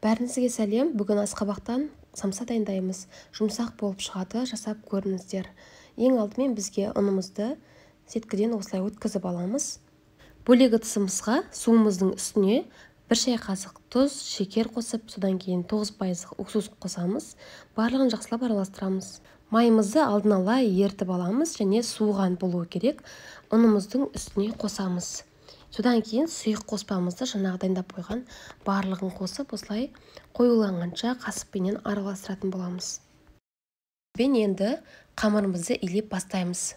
Бәріңізге сәлем. Бүгін асқабақтан самса дайындаймыз. Жұмсақ болып шығады, жасап көріңіздер. Ең алдымен бізге ұнымызды сеткіден осылай өткізіп аламыз. Бөлек ыдысымызға суымыздың үстіне 1 шай қасық тұз, шекер қосып, содан кейін 9% уксус қосамыз. Барлығын жақсылап араластырамыз. Майымызды алдын ала ертіп аламыз және суыған болуы керек. Ұнымыздың үстіне қосамыз. Содан кейін сұйық қоспамызды жаңағы дайындап қойған барлығын қосып, осылай қоюланғанша қасықпенен араластыратын боламыз. Енді қамырымызды илеп бастаймыз.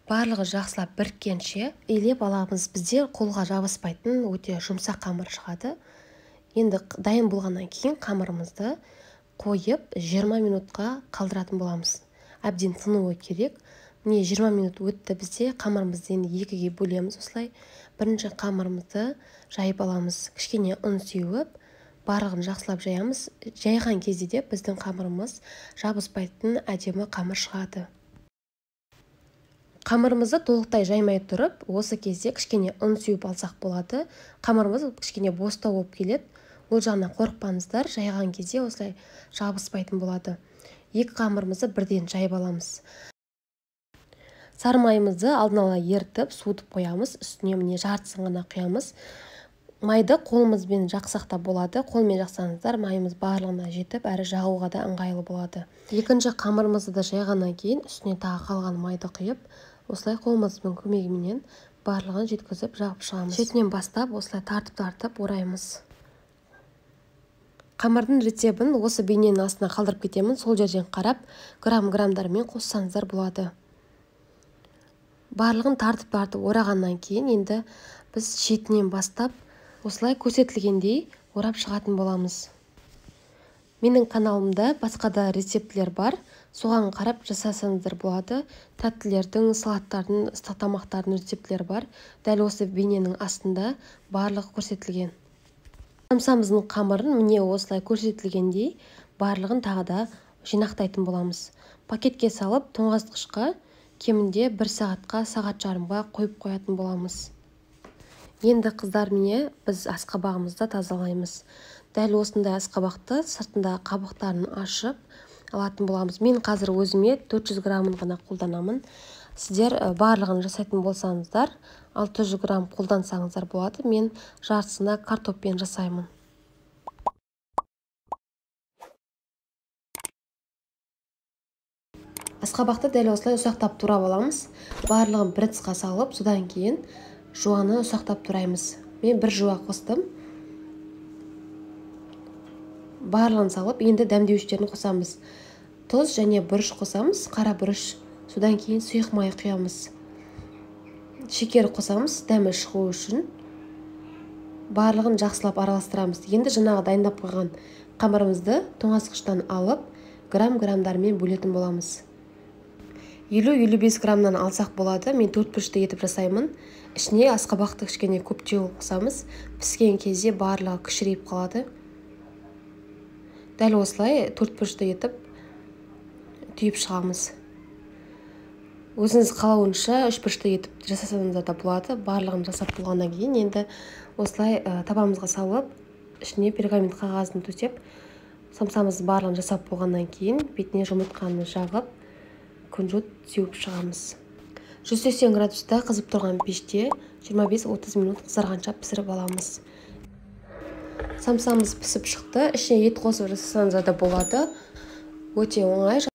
Барлығы жақсылап біріккенше илеп аламыз. Бізде қолға жабыспайтын өте жұмсақ қамыр шығады. Енді дайын болғаннан кейін қамырымызды қойып 20 минутқа қалдыратын боламыз. Әбден тынуы керек. Міне 20 минут өтті, бізде қамырымызды енді екіге бөлеміз. Осылай бірінші қамырымызды жайып аламыз. Кішкене ұн сеуіп, барлығын жақсылап жаямыз. Жайған кезде де біздің қамырымыз жабыспайтын әдемі қамыр шығады. Қамырымызды толықтай жаймай тұрып, осы кезде кішкене ұн сеуіп алсақ болады. Қамырымыз кішкене бостау болып келеді. Ол жағынан қорықпаңыздар, жайған кезде осылай жабыспайтын болады. Екі қамырымызды бірден жайып аламыз. Сары майымызды алдын ала ертіп, суытып қоямыз. Үстіне міне жартысын ғана құямыз. Майды қолымызбен жақсақ та болады. Қолмен жақсаңыздар, майымыз барлығына жетіп, әрі жағуға да ыңғайлы болады. Екінші қамырымызды да жайғаннан кейін үстіне тағы қалған майды құйып, осылай қолымыздың көмегімен барлығын жеткізіп жағып шығамыз. Шетінен бастап осылай тартып ораймыз. Қамырдың рецебін осы бейненің астына қалдырып кетемін. Сол жерден қарап, грамдармен қоссаңыздар болады. Барлығын тартып орағаннан кейін енді біз шетінен бастап осылай көрсетілгендей орап шығатын боламыз. Менің каналымда басқа да рецептілер бар. Соған қарап жасасаңыздар болады. Тәттілердің, салаттардың, ыстық тамақтардың рецептілері бар. Дәл осы бейненің астында барлығы көрсетілген. Самсамыздың қамырын міне осылай көрсетілгендей барлығын тағы да жинақтайтын боламыз. Пакетке салып, тоңазытқышқа кемінде 1 сағатқа, сағат жарымға қойып қоятын боламыз. Енді қыздар, міне біз асқабағымызды тазалаймыз. Дәл осындай асқабақты сыртында қабықтарын ашып алатын боламыз. Мен қазір өзіме 400 грамын ғана қолданамын. Сіздер барлығын жасайтын болсаңыздар, 600 грамм қолдансаңыздар болады. Мен жартысына картоппен жасаймын. Асқабақты дәл осылай ұсақтап турап аламыз. Барлығын бір ыдысқа салып, содан кейін жуаны ұсақтап тураймыз. Мен 1 жуа қостым. Барлығын салып, енді дәмдеуіштерін қосамыз. Тұз және бұрыш қосамыз, қара бұрыш. Содан кейін сұйық май құямыз. Шекер қосамыз, дәмі шығу үшін. Барлығын жақсылап араластырамыз. Енді жаңағы дайындап қойған қамырымызды тоңазытқыштан алып, грамдармен бөлетін боламыз. 50-55 грамнан алсақ болады. Мен 4 бұрышты етіп жасаймын. Ішіне асқабақты кішкене көптеу қосамыз. Піскен кезде барлығы кішірейіп қалады. Дәл осылай 4 бұрышты етіп түйіп шығамыз. Өзіңіз қалауынша 3 бұрышты етіп жасасаңыздар да болады. Барлығын жасап болғаннан кейін енді осылай табамызға салып, ішіне пергамент қағазын төсеп, самсамызды барлығын жасап болғаннан кейін бетіне жұмыртқаны жағып, күнжіт сеуіп шығамыз. 180 градуста қызып тұрған пеште 25-30 минут қызарғанша пісіріп аламыз. Самсамыз пісіп шықты. Ішіне ет қосып жасасаңыздар да болады. Өте оңай.